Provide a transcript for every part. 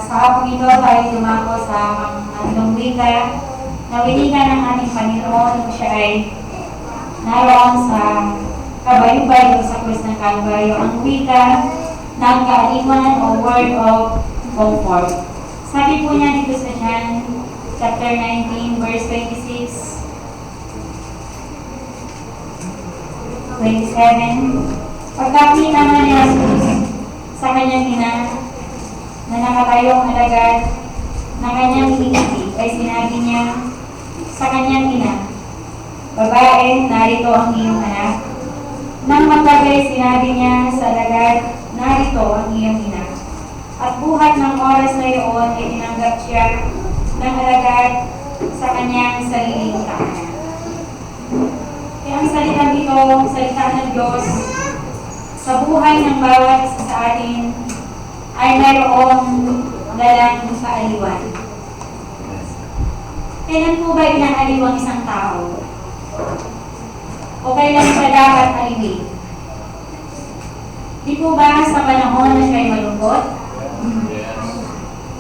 Sa hapong ito tayo dumako sa anong wika na winika ng ating Panginoon. Siya ay naroon sa kabayubay o sa krus ng Kalbaryo. Ang wika ng kaaliwan o word of comfort. Sabi po niya dito sa John chapter 19 verse 26, 27. Pagkapit naman ni Jesus sa kanyang ina na nakatayong alagad na kanyang inipit, ay sinabi niya sa kanyang ina, "Babae, narito ang iyong anak." Nang magkabay, sinabi niya sa alagad, "Narito ang iyong ina." At buhat ng oras na iyon ay tinanggap siya ng alagad sa kanyang sariling tahanan. Kaya ang salita dito, salita ng Diyos, sa buhay ng bawat isa sa atin ay mayroong dalang kaaliwan. Kailan po ba inaaliw ang isang tao? O kailan siya dapat aliwin? Di po ba sa panahon na siya'y malungkot?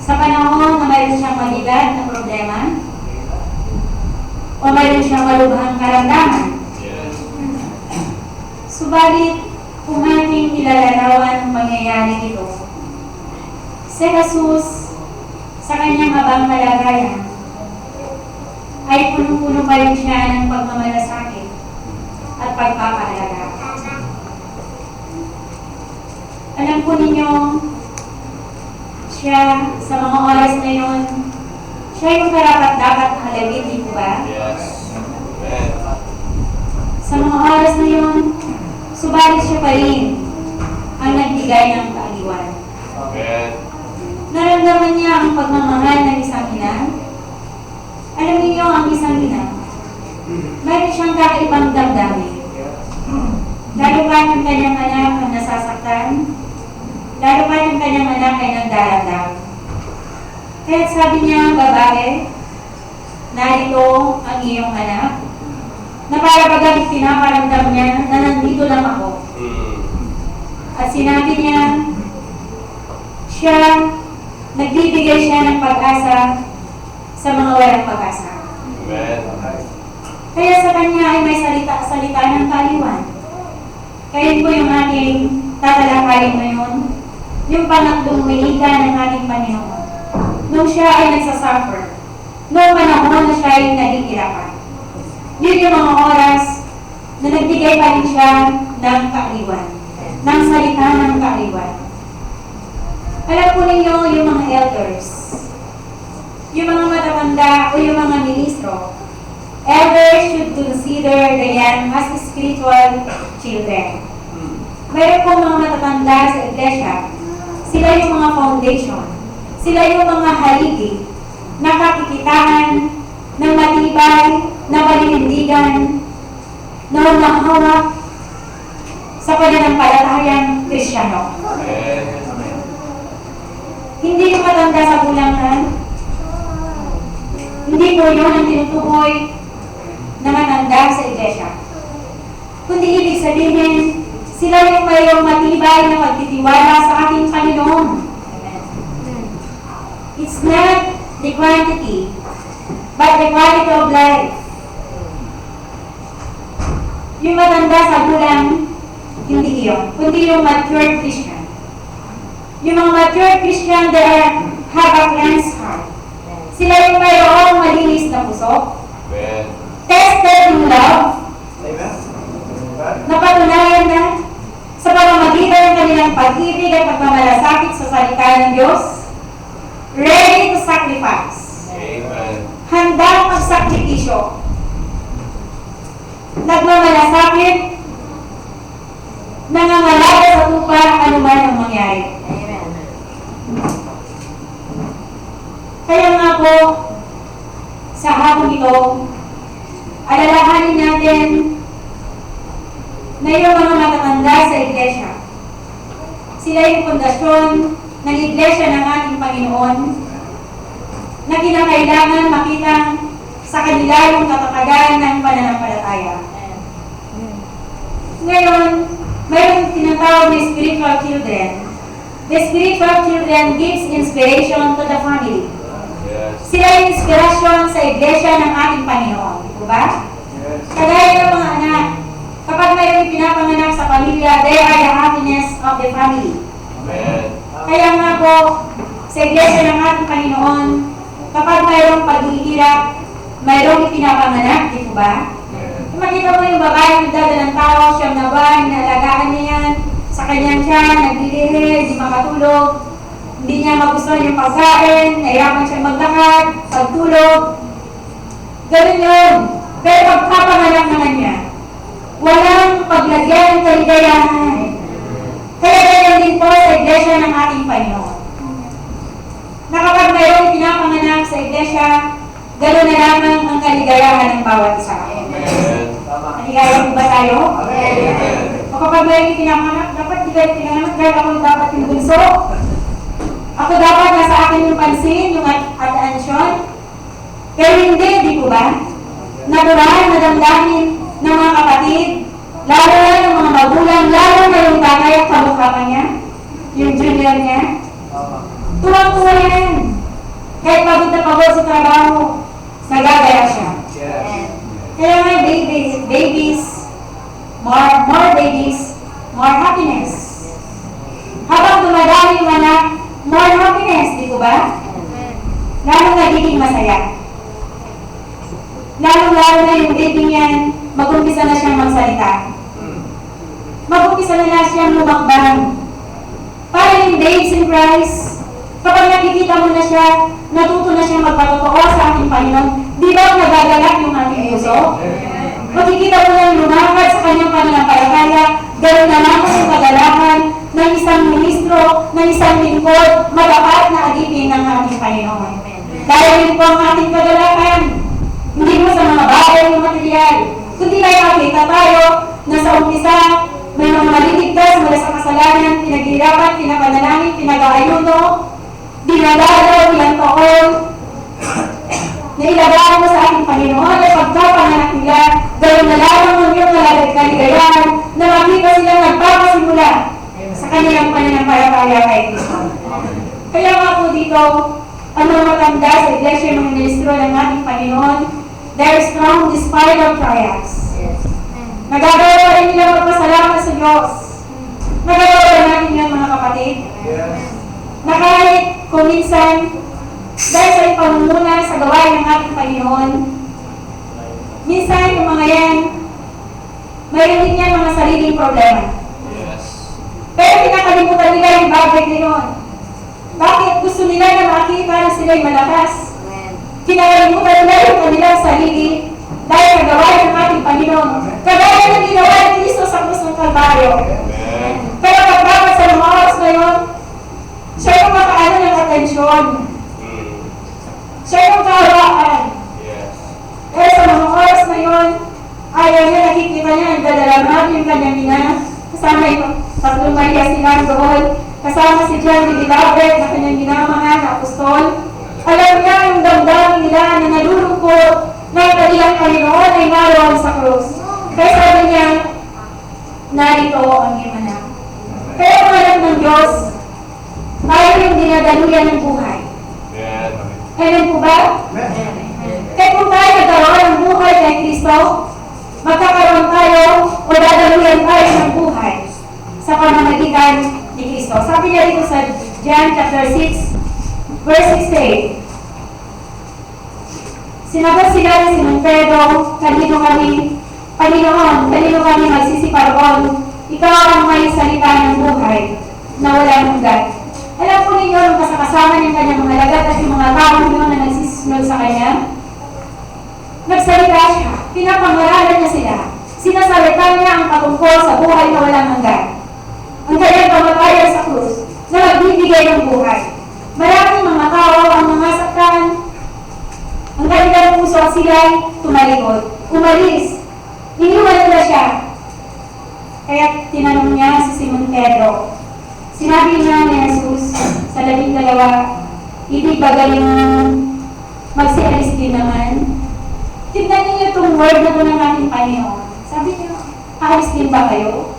Sa panahon na mayroon siyang mabigat na problema? O mayroon siyang malubhang karamdaman? Subalit, kung ating ilalarawan ang pangyayari ito, si Jesus, sa kanyang habang kalagayan, ay punong-puno pa rin siya ng pagmamalasakit at pagpapahalaga. Alam po ninyo, siya, sa mga oras na yun, siya yung karapat-dapat na halawin, di po ba? Yes. Sa mga oras na yun, subalit siya pa rin ang nagbigay ng kaaliwan. Naramdaman niya ang pagmamahal ng isang ina. Alam niyo ang isang ina, mayroon siyang kakaibang damdamin. Lalo pa yung kanyang anak ang nasasaktan, lalo pa yung kanyang anak ay nagdaramdam. Kaya sabi niya, "Babae, narito ang iyong anak," na para bagang pinaparamdam niya na nandito lang ako. At sinabi niya, siya, nagbibigay siya ng pag-asa sa mga walang pag-asa. Kaya sa kanya ay may salita ng kaaliwan. Kaya po yung ating tatalakayin ngayon, yung pangatlong winika ng ating Panginoon. Nung siya ay nagsasuffer, noong panahon na siya ay nahihirapan. Yun yung mga oras na nagbigay pa rin siya ng kaaliwan, ng salita ng kaaliwan. Alam po ninyo yung mga elders, yung mga matatanda o yung mga ministro, elders should consider the young as spiritual children. Mayroon pong mga matatanda sa iglesia, sila yung mga foundation, sila yung mga haligi, nakakikitahan ng matibay na paninindigan na humahawak sa pananampalatayang Kristiyano. Hindi yung matanda sa bulangan, hindi po yun ang tinutukoy na matanda sa iglesia. Kundi ibig sabihin, sila yung mayroong matibay na pagtitiwala sa ating Panginoon. It's not the quantity, but the quality of life. Yung matanda sa bulang, hindi yun, kundi yung mature Christian. Yung mga mature Christian, they have a cleansed heart. Sila yung mayroong malinis na puso, tested in love, napatunayan na sa pamamagitan ng kanilang pag-ibig at pagmamalasakit sa salita ng Diyos, ready to sacrifice. Amen. Handang magsakripisyo. Nagmamalasakit, nangangalaga sa tupa anuman ang mangyari. Kaya nga po, sa hapon ito, alalahanin natin na yung mga matatanda sa iglesia. Sila yung pundasyon ng iglesia ng ating Panginoon na kinakailangan makita sa kanila yung katatagan ng pananampalataya. Ngayon, mayroong tinatawag na spiritual children. The spiritual children gives inspiration to the family. Yes. Sila yung inspirasyon sa iglesia ng ating Panginoon. Di ba? Yes. Kagaya ng mga anak, kapag mayroong pinapanganak sa pamilya, they are the happiness of the family. Amen. Kaya nga po, sa iglesia ng ating Panginoon, kapag mayroong paghihirap, mayroong ipinapanganak, di ba? Amen. Makita mo yung babae nagdadalang tao, siyang na buwan, inaalagaan niya yan, sa kanyang tiyan, naglilihi, di makatulog, hindi niya magustuhan yung pagkain, nahirapan siyang maglakad, pagtulog. Ganun yun. Pero pagkapanganak naman niya, walang paglagyan ng kaligayahan. Kaya ganyan din po sa iglesia ng ating Panginoon. Na kapag mayroong pinapanganak sa iglesia, gano'n na lamang ang kaligayahan ng bawat isa. Amen. Maligaya po ba tayo? Amen. O kapag mayroong pinapanganak, dapat di kayo pinanganak dahil ako dapat yung bunso. Ako dapat nasa akin yung pansin, yung atensyon. Pero hindi, di po ba? Natural na damdamin ng mga kapatid, lalo na ng mga magulang, lalo na yung tatay at kamukha pa niya, yung junior niya. Tuwang-tuwa yan. Kahit pagod na pagod sa trabaho, nagagaya siya. Kaya nga, babies, more babies, more happiness. Habang dumadami yung anak, more happiness, di po ba? Lalong nagiging masaya. Lalong-lalo na yung baby niyan, mag-umpisa na siyang magsalita. Mag-umpisa na siyang lumakbang. Para yung babes in Christ, kapag nakikita mo na siya, natuto na siyang magpatotoo sa ating Panginoon, di ba nagagalak yung ating puso? Makikita mo na lumakad sa kanyang pananampalataya, gano'n na naman yung kagalakan ng isang ministro, ng isang lingkod, matapat na agipin ng ating Panginoon. Dahil yun po ang ating kagalakan. Hindi mo sa mga bagay ng material, kundi may makita tayo na sa umpisa, may mga maliligtas mula sa kasalanan, pinaghirapan, pinapanalangin, pinag-aayuno, dinadalaw, ilang taon, na ilagaan mo sa ating Panginoon at pagkapanganak nila, gano'n na lamang ang iyong kaligayahan na makita silang nagpapasimula sa kanilang pananampalataya kay Kristo. Kaya nga po dito, ang mga matanda sa iglesia ng ministro ng ating Panginoon, they're strong despite of trials. Nagagawa pa rin nila magpasalamat sa Diyos. Nagagawa pa natin yan mga kapatid. Na kahit kung minsan, dahil sa ipamumuna sa gawain ng ating Panginoon, minsan yung mga yan, mayroon din yan mga sariling problema. Pero pinakalimutan nila yung bagay na yun. Bakit gusto nila na makita na sila'y malakas? Kinakalimutan nila yung kanilang sarili dahil sa gawain ng ating Panginoon. Kagaya ng ginawa ni Cristo sa krus ng Kalbaryo. Pero pagdapat sa mga oras na yun, siya yung makaano ng atensyon. Siya yung kahawakan. Pero sa mga oras na yun, ayaw niya, nakikita niya, nagdadalaman yung kanyang ina, kasama yung Tatlong Maria silang doon, kasama si John de Vilabret na kanyang ginamahal na apostol. Alam niya yung damdamin nila na nalulungkot na ang kanilang Panginoon ay naroon sa krus. Kaya sabi niya, narito ang iyong anak. Kaya ang anak ng Diyos, tayo yung dinadaluyan ng buhay. Amen po ba? Kaya kung tayo nagkaroon ng buhay kay Kristo, magkakaroon tayo o dadaluyan tayo ng buhay sa pamamagitan ni Kristo. Sabi niya dito sa John chapter 6, verse 68. Sinagot sila ni Simon Pedro, kanino kami, Panginoon, kanino kami magsisiparoon, ikaw ang may salita ng buhay na walang hanggan. Alam po ninyo, nung kasakasama ng kanyang mga lagat at yung mga tao ninyo na nagsisunod sa kanya, nagsalita siya, pinapangaralan niya sila, sinasalita niya ang patungkol sa buhay na walang hanggan. Ang kanyang pamatayan sa krus na magbibigay ng buhay. Maraming mga tao ang mga saktan. Ang kanilang puso at sila'y tumalikod. Umalis. Iniwan nila siya. Kaya tinanong niya si Simon Pedro. Sinabi niya ni Jesus sa 12, hindi ba galing magsialis din naman? Tignan niyo itong word na ito ng ating Panginoon. Sabi niya, alis din ba kayo?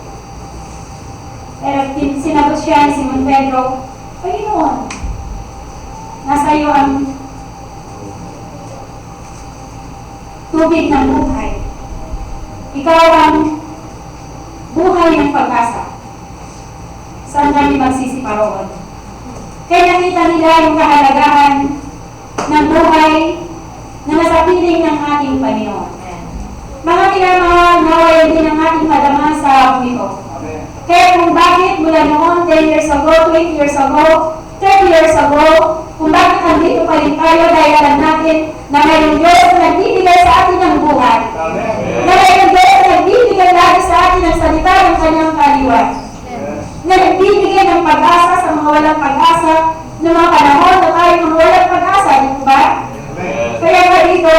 Pero sinagot siya ni Simon Pedro, Panginoon, nasa iyo ang tubig ng buhay. Ikaw ang buhay ng pag-asa. Saan kami magsisiparoon? Kaya nakita nila yung kahalagahan ng buhay na nasa piling ng ating Panginoon. Mga minamahal, naway din ang ating madama sa ito. Kaya kung bakit mula noon, 10 years ago, 20 years ago, 30 years ago, kung bakit andito pa rin tayo dahil alam natin na mayroong Diyos na nagbibigay sa atin ng buhay. Na mayroong Diyos na nagbibigay lagi sa atin ng salita ng kanyang kaliwan. Na nagbibigay ng pag-asa sa mga walang pag-asa ng mga panahon na tayo mga walang pag-asa, di ba? Kaya nga dito,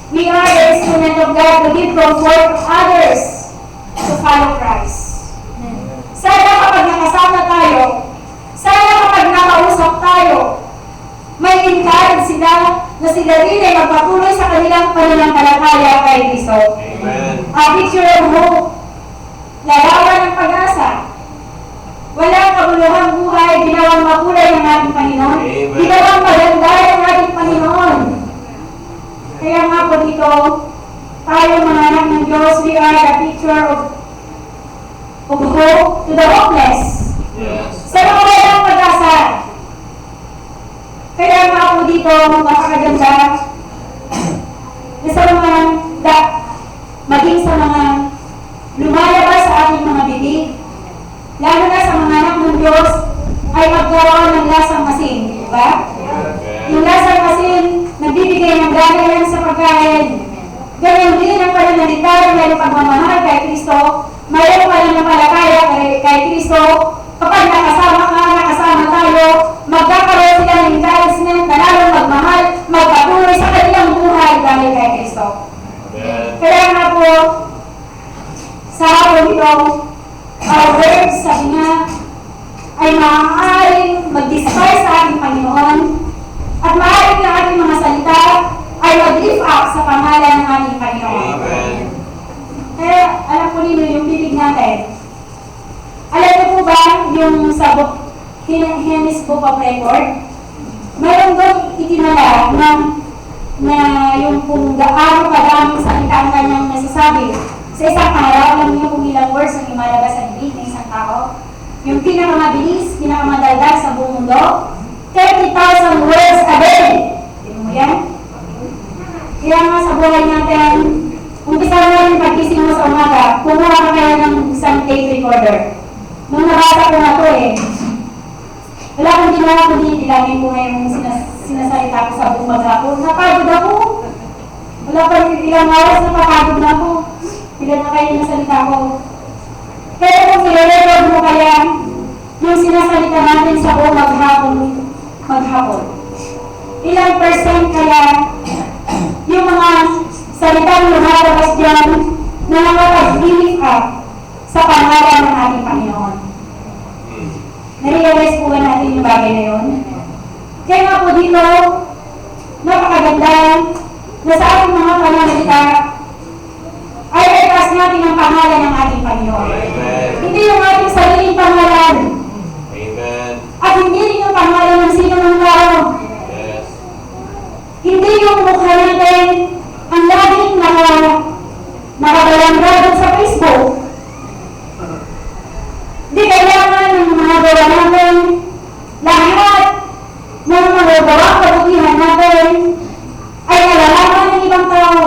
we are the instrument of God to give comfort to others to follow Christ. Sana kapag nakasama tayo, sana kapag nakausap tayo, may encourage sila na sila rin ay magpatuloy sa kanilang pananampalataya kay Kristo. A picture of hope, larawan ng pag-asa. Walang kabuluhang buhay, ginawang makulay ng ating Panginoon. Ginawang maganda ng ating Panginoon. Kaya nga po dito, tayo mga anak ng Diyos, we are a picture of hope to the hopeless. Sa mga walang pag-asa. Kaya nga po dito, napakaganda na sa mga maging sa mga lumalabas sa ating mga bibig, lalo na sa mga anak ng Diyos, ay magkaroon ng lasang asin, di ba? Yung lasang asin, nagbibigay ng ganayan sa pagkain. Ganyan din ang pananalita ng mayroong pagmamahal kay Kristo, mayroong pananampalataya kay Kristo. Kapag nakasama tayo, magkakaroon sila ng encouragement na lalong magmahal, magpatuloy sa kanilang buhay dahil kay Kristo. Kaya nga po, sa hapon ito, our words, sabi nga, ay maaaring mag-disguise sa ating Panginoon at maaaring na ating mga salita ay mag-lift up sa pangalan ng ating Panginoon. Kaya alam po ninyo yung bibig natin. Alam niyo po ba yung sa Guinness Book of Record? Mayroon doon itinala na yung kung gaano kadaming salita ang kanyang nasasabi. Sa isang araw, alam niyo kung ilang words ang imalabas sa bibig ng isang tao? Yung pinakamabilis, pinakamadaldal sa buong mundo, 30,000 words a day. Tingnan mo yan? Kaya nga sa buhay natin, umpisa natin pag-ising mo sa umaga, kumuha ka kaya ng isang tape recorder. Nung nabasa ko na to wala akong ginawa kundi ilagay ko ngayong sinasalita ko sa buong maghapon. Napagod ako. Wala pa rin ilang oras, napapagod na ako. Ilan na kayo nasalita ko. Kaya kung nire-record mo kaya yung sinasalita natin sa buong maghapon. Ilang percent kaya yung mga salitang lumalabas dyan na nakapag-lift up sa pangalan ng ating Panginoon. Narealize po ba natin yung bagay na yun? Kaya nga po dito, napakaganda na sa ating mga pananalita ay itas natin ang pangalan ng ating Panginoon. Hindi yung ating sariling pangalan. At hindi rin yung pangalan ng sino ng tao. Hindi yung mukha natin ang laging nakabalangga sa Facebook. Di kailangan ng mga gawa natin, lahat ng mga gawa kabutihan natin ay nalalaman ng ibang tao.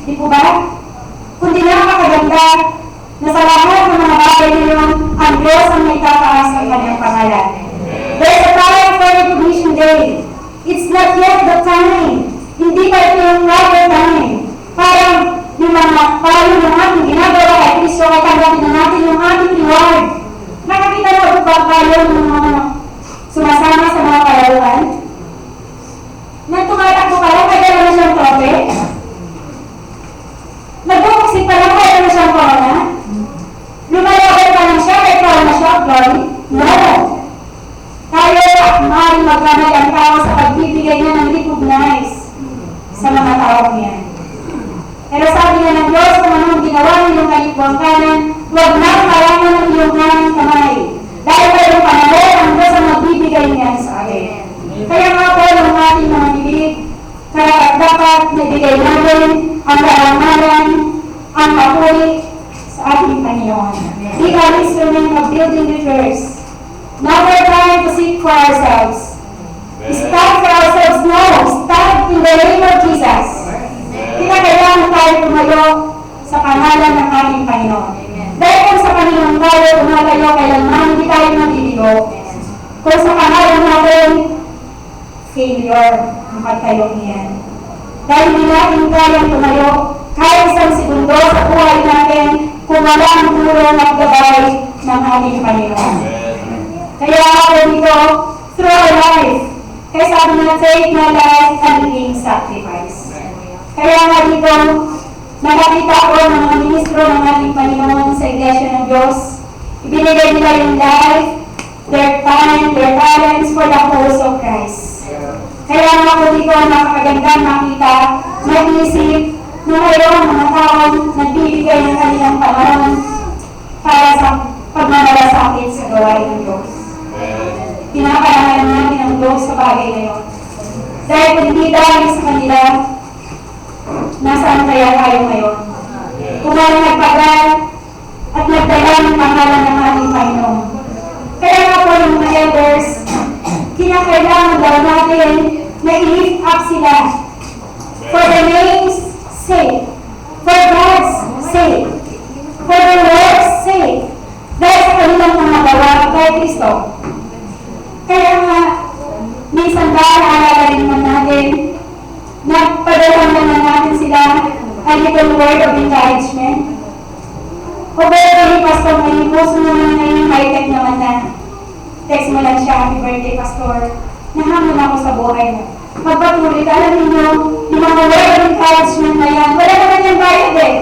Di po ba? Kundi napakaganda na sa lahat ng mga bagay na yun, ang Diyos ang may tataas ng kanyang pangalan. There's a time for recognition day. It's not yet the time. Hindi pa ito yung right time. Parang yung mga payo ng ating ginagawa kay Kristo ay tanggapin na natin yung ating reward. Nakakita na po ba kayo ng mga sumasama sa mga palaruan? Nang tumatakbo pa lang, kaya na siyang trope? Nagbubuksik pa lang, kaya na siyang corona? Lumalaban pa lang siya, kaya corona siya, glory? No! Tayo, maaaring magkamay ang tao sa pagbibigay niya ng recognize sa mga tao niya. Pero sabi nga ng Diyos, kung anong ginawa ng iyong kalikbuang kanan, huwag nang kalangan ng iyong kanang kamay. Dahil mayroong panahon ang Diyos ang magbibigay niyan sa atin. Kaya nga po ng ating mga bibig, dapat naibigay natin ang karangalan, ang papuri sa ating Panginoon. Be an instrument of building the church. Not our time to seek for ourselves. Stand for ourselves, no. Stand in the name of Jesus. Kinakailangan tayo tumayo sa pangalan ng ating Panginoon. Dahil kung sa Panginoon tayo tumatayo, kailangan hindi tayo mabibigo. Kung sa pangalan natin, failure ang pagtayo niyan. Dahil hindi natin kayang tumayo kahit isang segundo sa buhay natin kung wala ang tulong at gabay ng ating Panginoon. Kaya ako dito, through our life, kaya sabi na, take my life and living sacrifice. Kaya nga dito, nakakita ko ng mga ministro ng ating Panginoon sa Iglesia ng Diyos. Ibinigay nila yung life, their time, their talents for the cause of Christ. Kaya nga ako dito nakakagandang makita, mag-isip na mayroong mga taong nagbibigay ng kanilang panahon para sa pagmamalasakit sa gawain ng Diyos. Pinaparangalan natin ang Diyos sa bagay na yun. Dahil kung hindi dahil sa kanila, nasaan kaya tayo ngayon? Kung ano nagpagal at nagdala ng pangalan ng ating Panginoon. Kaya nga po yung mga elders, kinakailangan daw natin na i-lift up sila for the name's sake, for God's sake, for the Lord's sake, dahil sa kanilang mga gawa kay Kristo. Kaya nga, minsan ba naalala rin naman natin, nagpadala naman natin sila a little word of encouragement. O ba yung pastor ngayon, post mo naman ngayon, high-tech naman na. Text mo lang siya, happy birthday, pastor. Nahamon ako sa buhay mo. Magpatuloy, alam ninyo, yung mga word of encouragement na yan, wala naman yung bayad eh.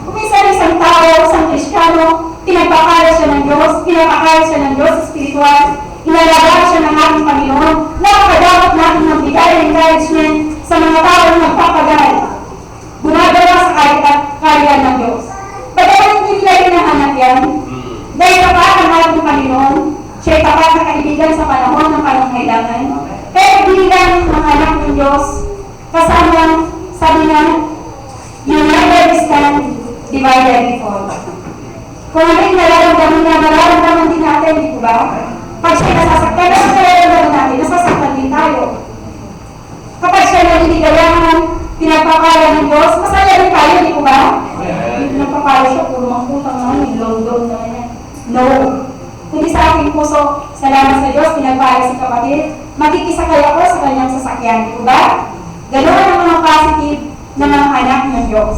Kung minsan isang tao, isang Kristiyano, pinagpakala siya ng Diyos, spiritual, inalagaan siya ng ating Panginoon, nakakadapat natin ng bigay ng encouragement sa mga taong nagpapagal. Gunagawa sa kaya ng Diyos. Pagkakas hindi nila hinahanap yan, dahil tapat ang ating Panginoon, siya'y tapat na kaibigan sa panahon ng pangangailangan. Kaya bilang mga anak ng Diyos, kasama, sabi nga, united we stand, divided we fall. Kung ano yung nararamdaman din natin, di ba ba? Pag siya nasasaktan, nararamdaman natin, nasasaktan din tayo. Kapag siya naliligayahan, pinagpapala ng Diyos, masaya rin tayo, di ba? Hindi nagpapala siya, puro mangkutang naman, yung long-long naman yan. No. Kundi sa aking puso, salamat sa Diyos, pinagpala si kapatid, makikisakay ako sa kanyang sasakyan, di ba? Ganoon ang mga positive na mga anak ng Diyos.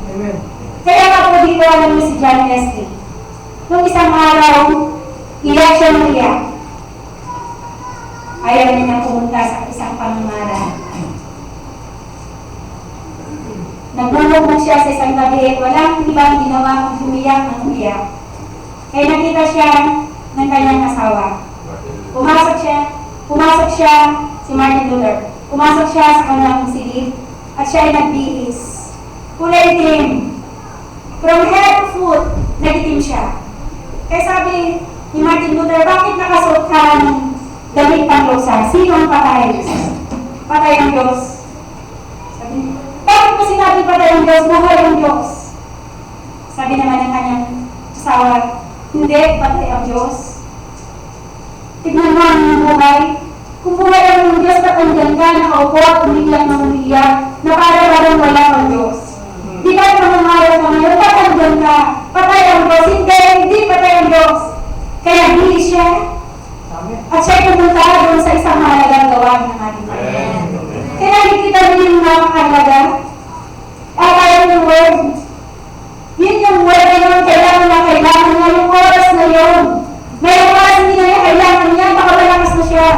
Amen. Kaya nga po dito, alam mo si John Wesley. Nung isang araw, iyak siya ng iyak. Ayaw niya pumunta sa isang pangungara. Nagbulog na siya sa isang tabi at walang ibang ginawa kung umiyak ng umiyak. Kaya nakita siya ng kanyang asawa. Pumasok siya si Martin Luther. Pumasok siya sa kanyang silid at siya ay nagbihis. Kulay itim. From head to foot, nagitim siya. Kaya sabi ni Martin Luther, bakit nakasuot ka ng damit panglusa? Sino ang patay? Patay ang Diyos. Sabi, bakit mo sinabi patay ang Diyos? Buhay ang Diyos. Sabi naman ng kanyang asawa, hindi, patay ang Diyos. Tignan mo ang buhay. Kung buhay ang Diyos, ba't andyan ka, nakaupo at umiiyak na umiiyak, na parang wala ang Diyos. Di ba yung mangangarap mo ngayon, ba't andyan ka? Patay ang Diyos. Hindi patay ang Diyos. Kaya hindi siya. At siya pumunta doon sa isang mahalagang gawain ng ating Panginoon. Kaya nakikita niyo yung napakahalaga. Ayaw yung word. Yun yung word na yun, kailangan niya yung oras na yun. May oras hindi na niya kailangan niya, baka malakas na siya.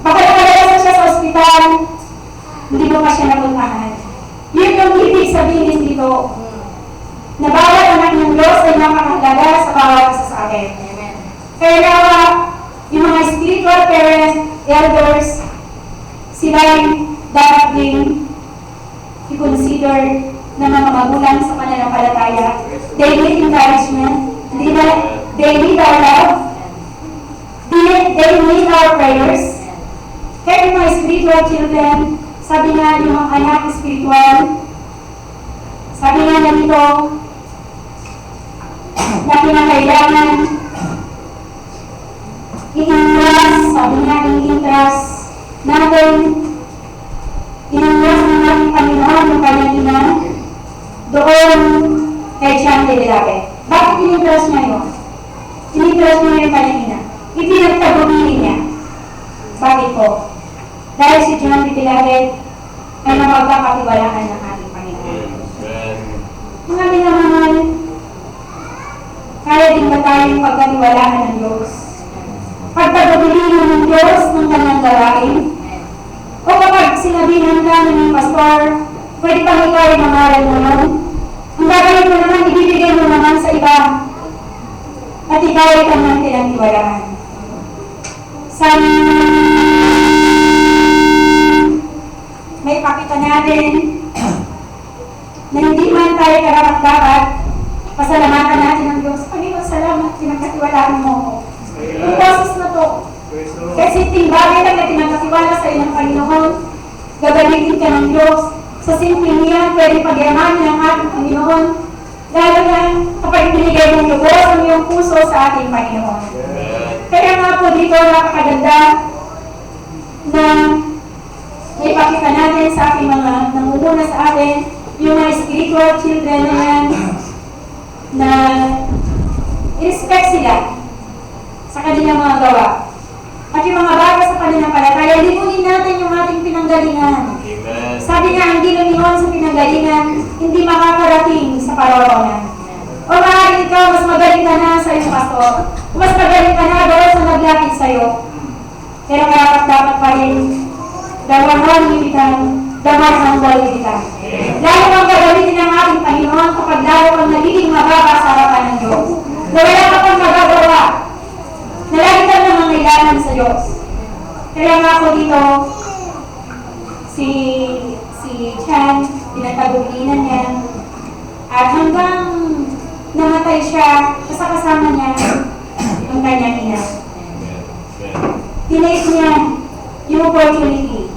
Baka malakas na siya sa ospital, hindi mo pa siya napuntahan. Yun yung ibig sabihin dito. Na bawat anak ng Diyos ay napakahalaga sa bawat isa sa atin. Kaya nawa, yung mga spiritual parents, elders, sila dapat din i-consider na mga magulang sa pananampalataya. Daily encouragement, They need our love. They need our prayers. Kaya yung mga spiritual children, sabi nga yung mga anak spiritual, sabi nga na dito, na kinakailangan i-interest, sabi nga i-interest natin, in-interest ng ating Panginoon ng kanyang ina, doon kay John de Delave. Bakit in-interest niya yun? In-interest niya yung kanyang ina. Ipinagtagumili niya. Bakit po? Dahil si John de Delave ay mapagkakatiwalaan ng ating Panginoon. Mga minamahal, kaya din ba tayong pagkatiwalaan ng Diyos? Pagkagabilihan ng Diyos ng kanyang gawain? O kapag sinabihan ka ng pastor, pwede pang ikaw ay mangaral mo nun? Ang gagawin mo naman, ibibigay mo naman sa iba. At ikaw ay kanyang tinatiwalaan. Sana may pakita natin na hindi man tayo karapat-dapat, pasalamatan natin ang Diyos. Panginoon, salamat, pinagkatiwalaan mo ako. Yung process na to, kasi tingbagay lang na pinagkatiwala sa iyo ng Panginoon, gagamitin ka ng Diyos. Sa simpleng niyan, pwede pagyamanin ng ating Panginoon, lalo na kapag binigay mong lubos ang iyong puso sa ating Panginoon. Kaya nga po dito, napakaganda na may pakita natin sa ating mga nangunguna sa atin, yung mga spiritual children na yan, na i-respect sila sa kanilang mga gawa. At yung mga bago sa pananampalataya, limunin natin yung ating pinanggalingan. Amen. Sabi nga, hindi lumiyon sa pinanggalingan, hindi makakarating sa paroroonan. O maaaring ikaw, mas magaling ka na sa iyong pastor. Mas magaling ka na doon sa naglapit sa iyo. Pero kaya dapat pa rin, dawahan ibitan, dawahan ibitan. Lalo kang gagamitin ng ating Panginoon kapag lalo kang nagiging mababa sa harapan ng Diyos. Na wala ka pang magagawa. Na lagi ka na mangailangan sa Diyos. Kaya nga ako dito, si Chan, pinagpagulinan niya, at hanggang namatay siya, kasama niya ang kanyang ina. Tinake niya yung opportunity,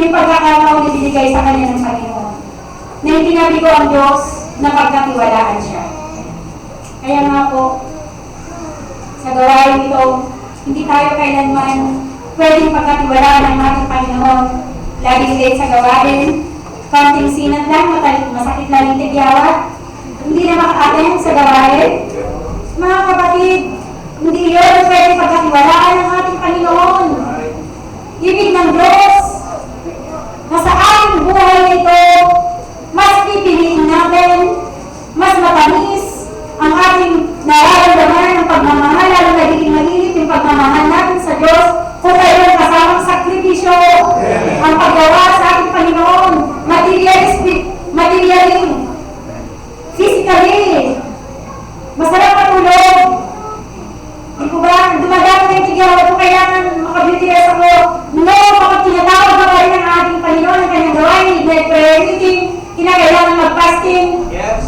yung pagkakataon na binigay sa kanya ng Panginoon, na hindi nabigo ang Diyos na pagkatiwalaan siya. Kaya nga po, sa gawain ito, hindi tayo kailanman pwedeng pagkatiwalaan ng ating Panginoon. Laging late sa gawain, konting sinat lang, masakit na yung tigyawat, hindi na maka-attend sa gawain. Mga kapatid, hindi yun pwedeng pagkatiwalaan ng ating Panginoon. Ibig ng Diyos na sa ating buhay nito, mas pipiliin natin, mas matamis ang ating nararamdaman ng pagmamahal, lalo nagiging mahilig yung pagmamahal natin sa Diyos kung mayroon kasamang sakripisyo ang paggawa sa ating Panginoon, materially, physically, masarap matulog. Di ko ba, dumadami na yung tigyaw ko, kailangan makabutilas ako. No, kapag tinatawag na pa rin ang ating Panginoon ang kanyang gawain, midnight prayer meeting, kinakailangan mag-fasting. Yes.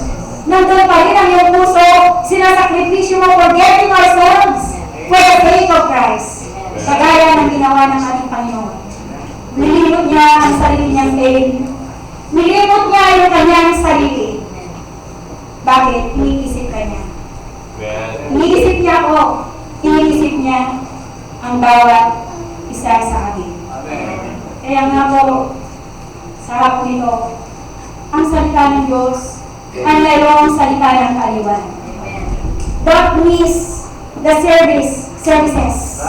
Nandun pa rin ang iyong puso, sinasakripisyo mo, forgetting ourselves for the sake of Christ. Kagaya ng ginawa ng ating Panginoon. Nilimot niya ang sarili niyang pain. Nilimot niya yung kanyang sarili. Bakit? Iniisip ka niya. Iniisip niya ako. Iniisip niya ang bawat isa sa atin. Kaya nga po, sa hapon ito, ang salita ng Diyos ay mayroong salita ng kaaliwan. Don't miss the services.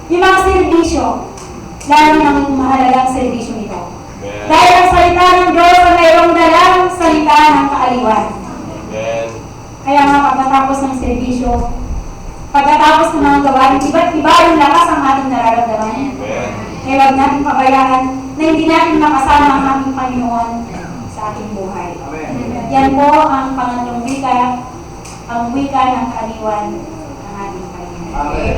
Yung mga serbisyo, lalo ng mahalagang serbisyo nito. Dahil ang salita ng Diyos ay mayroong dalang salita ng kaaliwan. Kaya nga pagkatapos ng serbisyo, pagkatapos ng mga gawain, iba't iba yung lakas ang ating nararamdaman. Kaya huwag natin pabayaan na hindi natin makasama ang ating Panginoon sa ating buhay. Yan po ang pangatlong wika, ang wika ng kaaliwan ng ating Panginoon.